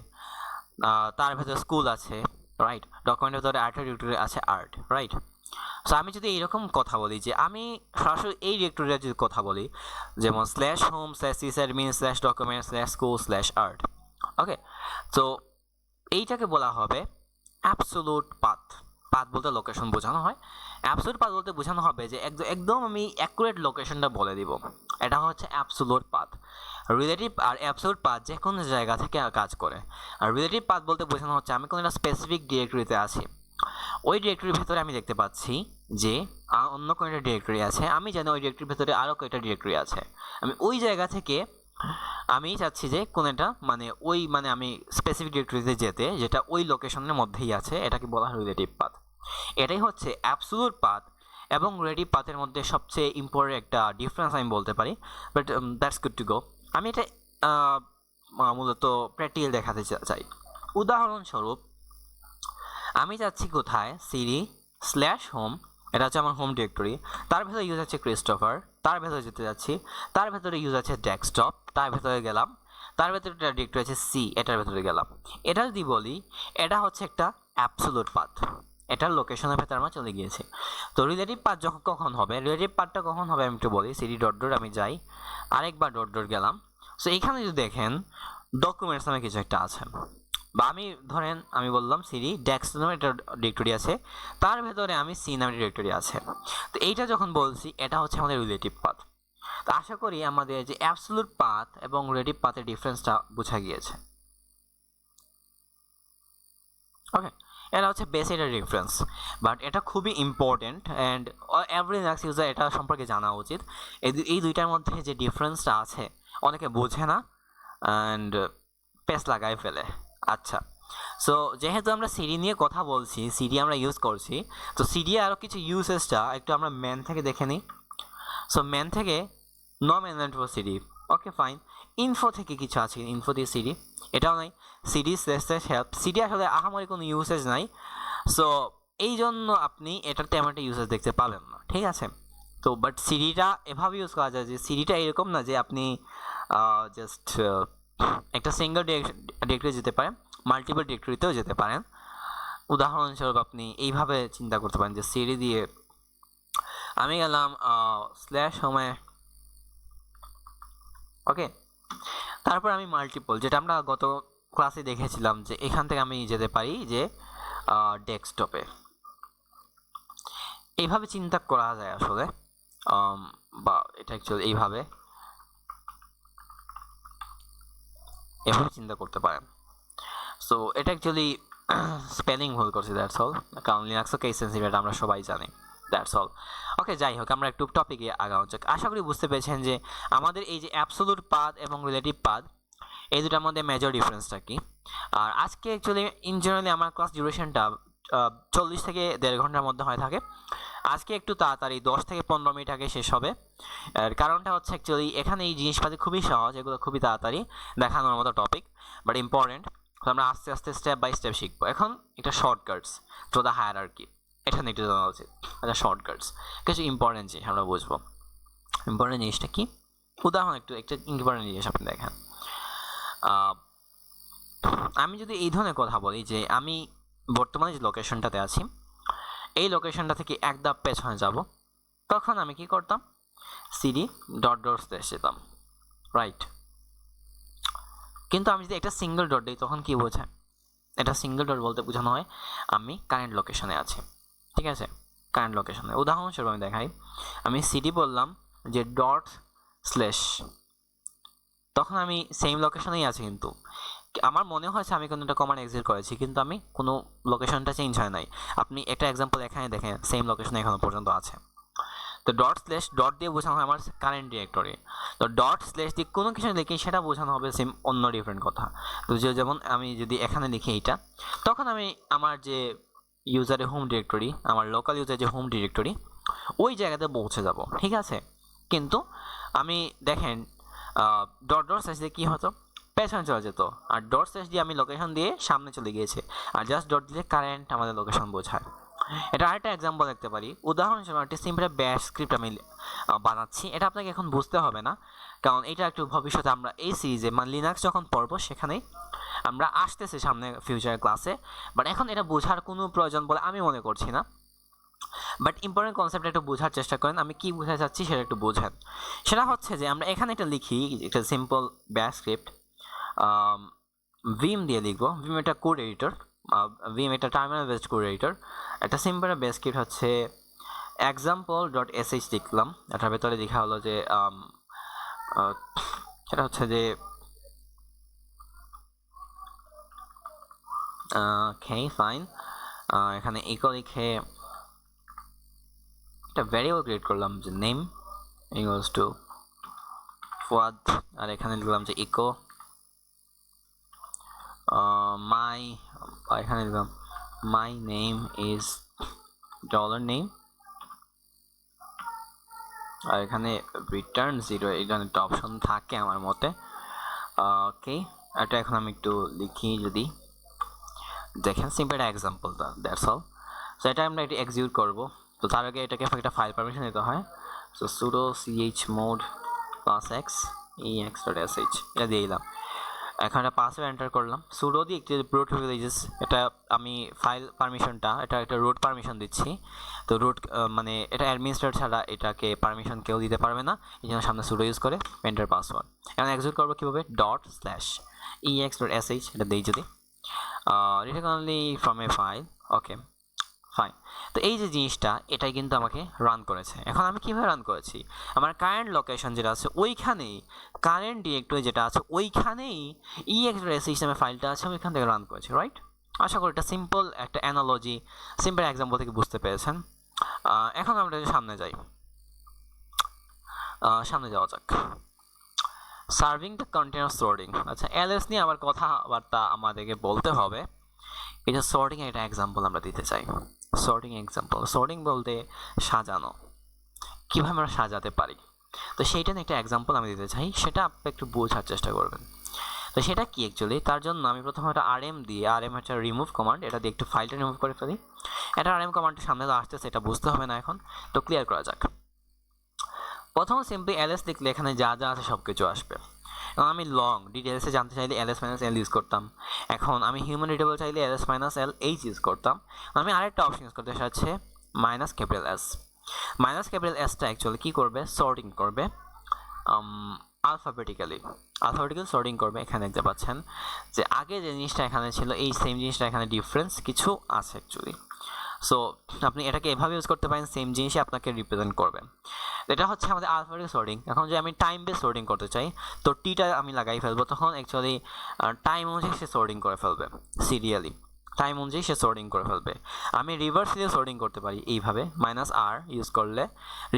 তার ভেতরে স্কুল আছে, রাইট। ডকুমেন্টের ভেতরে আর্টের ডিরেক্টরি আছে আর্ট, রাইট। সো আমি যদি এইরকম কথা বলি যে আমি সরাসরি এই ডিরেক্টরিটা যদি কথা বলি, যেমন slash home slash sysadmin slash document slash school slash art, okay, তো এইটাকে বলা হবে অ্যাবসোলুট পাথ। পাথ বলতে লোকেশন বোঝানো হয়, অ্যাবসোলুট পাথ বলতে বোঝানো হবে যে একদম আমি অ্যাকুরেট লোকেশনটা বলে দিব, এটা হচ্ছে অ্যাবসোলুট পাথ। রিলেটিভ আর অ্যাবসোলুট পাথ যে কোনো জায়গা থেকে কাজ করে। আর রিলেটিভ পাথ বলতে বোঝানো হচ্ছে আমি কোনো একটা স্পেসিফিক ডিরেক্টরিতে আছি, ওই ডিরেক্টরির ভেতরে আমি দেখতে পাচ্ছি যে অন্য কোনো একটা ডিরেক্টরি আছে, আমি জানি ওই ডিরেক্টরির ভেতরে আরও কয়েকটা ডিরেক্টরি আছে, আমি ওই জায়গা থেকে আমি চাচ্ছি যে কোনটা মানে ওই মানে আমি স্পেসিফিক ডিরেক্টরিতে যেতে, যেটা ওই লোকেশনের মধ্যেই আছে, এটাকে বলা হয় রিলেটিভ পাথ। এটাই হচ্ছে অ্যাবসোলুট পাথ এবং রিলেটিভ পাথের মধ্যে সবচেয়ে ইম্পর্টেন্ট একটা ডিফারেন্স আমি বলতে পারি, but that's good to go. আমি এটা মূলত প্র্যাকটিক্যাল দেখাতে চাই। উদাহরণস্বরূপ আমি যাচ্ছি কোথায়, সিডি স্ল্যাশ হোম, এটা হচ্ছে আমার হোম ডিরেক্টরি, তার ভেতরে ইউজ আছে ক্রিস্টোফার, তার ভেতরে যেতে যাচ্ছি, তার ভেতরে ইউজ আছে ডেস্কটপ, তার ভেতরে গেলাম, তার ভেতরে একটা ডিরেক্টরি আছে সি, এটার ভেতরে গেলাম। এটা যদি বলি এটা হচ্ছে একটা অ্যাবসোলুট পাথ, এটার লোকেশনের ভেতরে আমরা চলে গিয়েছি। তো রিলেটিভ পাথ যখন কখন হবে, রিলেটিভ পাথটা কখন হবে আমি একটু বলি। সিডি ডট ডট আমি যাই, আরেকবার ডট ডট গেলাম। সো এইখানে যদি দেখেন ডকুমেন্টস নামে কিছু একটা আছে, বা আমি ধরেন আমি বললাম সিডি ডেস্ক নামে একটা ডিরেক্টরি আছে, তার ভেতরে আমি সি নামের ডিরেক্টরি আছে। তো এইটা যখন বলছি এটা হচ্ছে আমাদের রিলেটিভ পাথ। তো আশা করি আমাদের যে অ্যাবসোলুট পাথ এবং রিলেটিভ পাথের ডিফারেন্সটা বোঝা গিয়েছে। ওকে, এটা হচ্ছে বেসিকের ডিফারেন্স, বাট এটা খুবই important and every Linux user এটা সম্পর্কে জানা উচিত। এই দুইটার মধ্যে যে ডিফারেন্সটা আছে অনেকে বোঝে না অ্যান্ড পেস লাগাই ফেলে। আচ্ছা, সো যেহেতু আমরা সিডি নিয়ে কথা বলছি, সিডি আমরা ইউজ করছি, তো সিডি আরও কিছু ইউসেসটা একটু আমরা ম্যান থেকে দেখে নিই। সো ম্যান থেকে non management for CD, okay fine. Info থেকে কিছু আছে, ইনফো দিয়ে সিডি, এটাও নাই। CD slash slash help, CD আসলে আহামরি কোনো ইউসেজ নাই, সো এই জন্য আপনি এটার তেমন একটা ইউসেজ দেখতে পাবেন না, ঠিক আছে। তো বাট সিডিটা এভাবে ইউজ করা যায় যে সিডিটা এরকম না যে আপনি জাস্ট একটা সিঙ্গল ডিরেক্টরি যেতে পারেন, মাল্টিপল ডিরেক্টরিতেও যেতে পারেন। উদাহরণস্বরূপ আপনি এইভাবে চিন্তা করতে পারেন যে সিডি দিয়ে আমি গেলাম স্ল্যাশ হোমে, ওকে, তারপর আমি মাল্টিপল, যেটা আমরা গত ক্লাসে দেখেছিলাম যে এখান থেকে আমি যেতে পারি যে ডেস্কটপে। এইভাবে চিন্তা করা যায় আসলে, বা এটা অ্যাকচুয়ালি এইভাবে চিন্তা করতে পারেন। সো এটা অ্যাকচুয়ালি স্পেলিং ভুল করছি, দ্যাটস অল, কারণ লিনাক্সও কেস সেন্সিটিভ, এটা আমরা সবাই জানি, দ্যাটস অল। ওকে, যাই হোক আমরা একটু টপিকে আগানো যাক। আশা করি বুঝতে পেরেছেন যে আমাদের এই যে অ্যাবসোলুট পাথ এবং রিলেটিভ পাথ, এই দুটার মধ্যে মেজর ডিফারেন্সটা কি। আর আজকে অ্যাকচুয়ালি ইন জেনারেলি আমার ক্লাস ডিউরেশনটা 40 থেকে 1.5 ঘন্টার মধ্যে হয়ে থাকে। আজকে একটু তাড়াতাড়ি 10 থেকে 15 মিনিট আগে শেষ হবে। এর কারণটা হচ্ছে অ্যাকচুয়ালি এখানে এই জিনিসপাতি খুবই সহজ, এগুলো খুবই তাড়াতাড়ি দেখানোর মতো টপিক, বাট ইম্পর্টেন্ট। আমরা আস্তে আস্তে স্টেপ বাই স্টেপ শিখবো। এখন একটা শর্টকাটস টু দ্য হায়ারার্কি, এটা নিয়ে একটু জানা উচিত। আচ্ছা, শর্টকাটস কিছু ইম্পর্টেন্ট জিনিস আমরা বুঝবো। ইম্পর্টেন্ট জিনিসটা কি, উদাহরণ একটা ইম্পর্টেন্ট জিনিস আপনি দেখেন। আমি যদি এই ধরনের কথা বলি যে আমি বর্তমানে যে লোকেশনটাতে আছি এই লোকেশনটা থেকে এক ধাপ পেছনে যাব, তখন আমি কি করতাম, সিডি ডট ডট স্ল্যাশ যেতাম, রাইট। কিন্তু আমি যদি একটা সিঙ্গেল ডট দিই তখন কি বোঝায়, এটা সিঙ্গেল ডট বলতে বোঝানো হয় আমি কারেন্ট লোকেশনে আছি, ঠিক আছে, কারেন্ট লোকেশনে। উদাহরণস্বরূপ আমি দেখাই, আমি সিডি বললাম যে ডট স্ল্যাশ, তখন আমি সেম লোকেশনেই আছি, কিন্তু আমার মনে হয়েছে আমি কোনো একটা কমান্ড এক্সিট করেছি, কিন্তু আমি কোনো লোকেশনটা চেঞ্জ হয় নাই। আপনি একটা এক্সাম্পল এখানে দেখেন, সেম লোকেশন এখনো পর্যন্ত আছে। তো ডট স্ল্যাশ ডট দিয়ে বোঝানো হয় আমার কারেন্ট ডিরেক্টরি, তো ডট স্ল্যাশ দিয়ে কোনো কিছু লিখি সেটা বোঝানো হবে সেম অন্য ডিফারেন্ট কথা। তো যেমন আমি যদি এখানে লিখি এইটা, তখন আমি আমার যে ইউজারের হোম ডিরেক্টরি, আমার লোকাল ইউজার যে হোম ডিরেক্টরি, ওই জায়গাতে পৌঁছে যাব, ঠিক আছে। কিন্তু আমি দেখেন ডট ডট স্ল্যাশ দিয়ে কী হতো, পেছনে চলে যেত, আর ডট স্ল্যাশ দিয়ে আমি লোকেশন দিয়ে সামনে চলে গিয়েছে, আর জাস্ট ডট দিলে কারেন্ট আমাদের লোকেশন বোঝায়। এটা আরেকটা এক্সাম্পল দেখতে পারি, উদাহরণ হিসেবে একটি সিম্পল ব্যাশ স্ক্রিপ্ট আমি বানাচ্ছি, এটা আপনাকে এখন বুঝতে হবে না, কারণ এটা একটু ভবিষ্যতে আমরা এই সিরিজে মানে লিনাক্স যখন পড়বো সেখানেই আমরা আসতেছি সামনে ফিউচার ক্লাসে, বাট এখন এটা বোঝার কোনো প্রয়োজন বলে আমি মনে করছি না। বাট ইম্পর্টেন্ট কনসেপ্ট একটু বোঝার চেষ্টা করেন, আমি কি বোঝাতে চাচ্ছি সেটা একটু বোঝেন। সেটা হচ্ছে যে আমরা এখানে একটা লিখি, একটা সিম্পল ব্যাশ স্ক্রিপ্ট, ভিম দিয়ে লিখবো, ভিম একটা কোড এডিটর, ভিম একটা টার্মিনাল বেসড কোড এডিটর। একটা সিম্পল বেস স্ক্রিপ্ট হচ্ছে এক্সাম্পল ডট এসএইচ লিখলাম, এটার ভেতরে লেখা হলো যে সেটা হচ্ছে যে ওকে ফাইন, এখানে ইকো লিখে একটা ভ্যারিয়েবল ক্রিয়েট করলাম যে নেম ইকুয়ালস টু ফুয়াদ, আর এখানে লিখলাম যে ইকো মাই, এখানে লিখলাম my name is dollar name, আর এখানে রিটার্ন 0, এই ধরনের একটা অপশন থাকে আমার মতে। ওকে, এটা এখন আমি একটু লিখি, যদি দেখেন সিম্পল একটা এক্সাম্পল, দ্যাটস অল। সো এটা আমরা এটি এক্সিকিউট করবো, তো তার আগে এটাকে একটা ফাইল পারমিশন দিতে হয়। So sudo chmod +x ex.sh এটা দিয়ে দিলাম, এখন একটা পাসওয়ার্ড এন্টার করলাম, সুডো দিয়ে একটি রুট প্রিভিলেজেস, এটা আমি ফাইল পারমিশনটা এটা একটা রুট পারমিশন দিচ্ছি, তো রুট মানে এটা অ্যাডমিনিস্ট্রেটর ছাড়া এটাকে পারমিশন কেউ দিতে পারবে না, এই জন্য সামনে সুডো ইউজ করে এন্টার পাসওয়ার্ড। এখন এক্সিকিউট করবো কীভাবে, ডট স্ল্যাশ ex.sh এটা দিই, যদি retake only from a file, okay fine. তো এই যে জিনিসটা এটাই কিন্তু আমাকে রান করেছে। এখন আমি কীভাবে রান করেছি, আমার কারেন্ট লোকেশন যেটা আছে ওইখানেই, কারেন্ট ডিরেক্টরি যেটা আছে ওইখানেই ex.sh নামে ফাইলটা আছে, আমি এখান থেকে রান করেছি, রাইট। আশা করি এটা সিম্পল একটা অ্যানালজি, সিম্পল এক্সাম্পল থেকে বুঝতে পেরেছেন। এখন আমরা সামনে যাই, সামনে যাওয়া যাক। সার্ভিং দ্য কন্টেনার সর্টিং, আচ্ছা এলএস নিয়ে আবার কথাবার্তা আমাদেরকে বলতে হবে, এটা সর্টিং একটা এক্সাম্পল আমরা দিতে চাই। সর্টিং এক্সাম্পল, সর্টিং বলতে সাজানো, কীভাবে আমরা সাজাতে পারি, তো সেইটা নিয়ে একটা এক্সাম্পল আমি দিতে চাই, সেটা আপনি একটু বোঝার চেষ্টা করবেন। তো সেটা কি অ্যাকচুয়ালি, তার জন্য আমি প্রথমে একটা আরএম দিয়ে, আরএম হচ্ছে রিমুভ কমান্ড, এটা দিয়ে একটু ফাইলটা রিমুভ করে ফেলি। এটা আরএম কমান্ডের সামনে তো আসতেছে, এটা বুঝতে হবে না এখন, তো ক্লিয়ার করা যাক। প্রথম সিম্পলি এলএস লিখলে এখানে যা যা আছে সব কিছু আসবে। এবং আমি লং ডিটেলসে জানতে চাইলে ls-l ইউজ করতাম, এখন আমি হিউম্যান রিডেবল চাইলে ls-lh ইউজ করতাম। আমি আরেকটা অপশন ইউজ করতে, সেটা হচ্ছে -S। -Sটা অ্যাকচুয়ালি কী করবে, সর্টিং করবে আলফাবেটিক্যাল সর্টিং করবে। এখানে দেখতে পাচ্ছেন যে আগে যে জিনিসটা এখানে ছিল এই সেম জিনিসটা এখানে ডিফারেন্স কিছু আছে অ্যাকচুয়ালি। সো আপনি এটাকে এভাবে ইউজ করতে পারেন, সেম জিনিসই আপনাকে রিপ্রেজেন্ট করবে। এটা হচ্ছে আমাদের আলফাবেটিক সর্টিং। এখন যদি আমি টাইম বেস সর্টিং করতে চাই, তো টিটা আমি লাগাই ফেলবো, তখন অ্যাকচুয়ালি টাইম অনুযায়ী সে সর্টিং করে ফেলবে, সিরিয়ালি টাইম অনুযায়ী সে সর্টিং করে ফেলবে। আমি রিভার্সলি সর্টিং করতে পারি এইভাবে, -R ইউজ করলে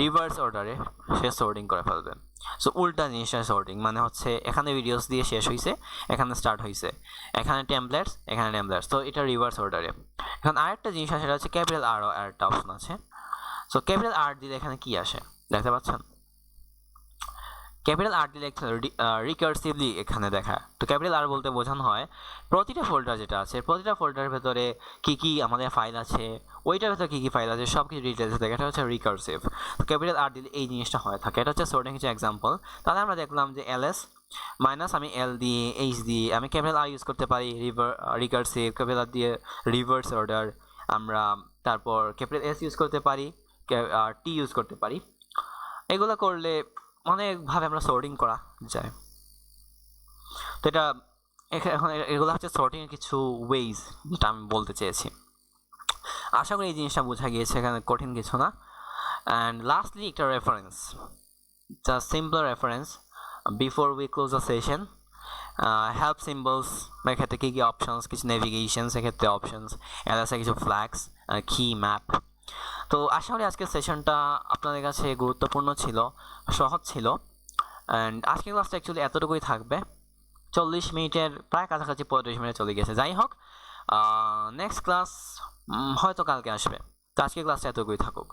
রিভার্স অর্ডারে সে সর্টিং করে ফেলবে। সো উল্টা জিনিসটা সর্টিং মানে হচ্ছে এখানে ভিডিওস দিয়ে শেষ হয়েছে, এখানে স্টার্ট হয়েছে, এখানে টেমপ্লেটস, এখানে টেমপ্লেটস, তো এটা রিভার্স অর্ডারে। এখন আরেকটা জিনিস আছে, সেটা হচ্ছে ক্যাপিটাল আর একটা অপশন আছে। সো ক্যাপিটাল আর দিলে এখানে কি আসে দেখতে পাচ্ছেন, ক্যাপিটাল আর দিলে রিকার্সিভলি এখানে দেখায়। তো ক্যাপিটাল আর বলতে বোঝানো হয় প্রতিটা ফোল্ডার যেটা আছে, প্রতিটা ফোল্ডারের ভেতরে কী কী আমাদের ফাইল আছে, ওইটার ভেতরে কী কী ফাইল আছে সব কিছু ডিটেলস থাকে, এটা হচ্ছে রিকার্সিভ। তো ক্যাপিটাল আর দিলে এই জিনিসটা হয়ে থাকে, এটা হচ্ছে সর্টিং হচ্ছে এক্সাম্পল। তাহলে আমরা দেখলাম যে ls মাইনাস আমি এল দিয়ে এইচ দিয়ে আমি ক্যাপিটাল আর ইউজ করতে পারি, রিকার্সিভ ক্যাপিটাল দিয়ে রিভার্স অর্ডার, আমরা তারপর ক্যাপিটাল এস ইউজ করতে পারি, টি ইউজ করতে পারি। এগুলো করলে অনেকভাবে আমরা সর্টিং করা যায়। তো এটা এখন এগুলো হচ্ছে সর্টিংয়ের কিছু ওয়েজ, যেটা আমি বলতে চেয়েছি। আশা করি এই জিনিসটা বোঝা গিয়েছে, এখানে কঠিন কিছু না। অ্যান্ড লাস্টলি একটা reference, just simple reference before we close the session. Help symbols এক্ষেত্রে কী কী অপশনস, কিছু নেভিগেশন সেক্ষেত্রে অপশনস, এর আছে কিছু ফ্ল্যাগস, কি ম্যাপ। তো আশা করি আজকের সেশনটা আপনাদের কাছে গুরুত্বপূর্ণ ছিল, সহজ ছিল। অ্যান্ড আজকের ক্লাসটা অ্যাকচুয়ালি এতটুকুই থাকবে, 40 মিনিটের প্রায় কাছাকাছি 35 মিনিট চলে গেছে। যাই হোক, নেক্সট ক্লাস হয়তো কালকে আসবে, তো আজকের ক্লাসটা এতটুকুই থাকুক।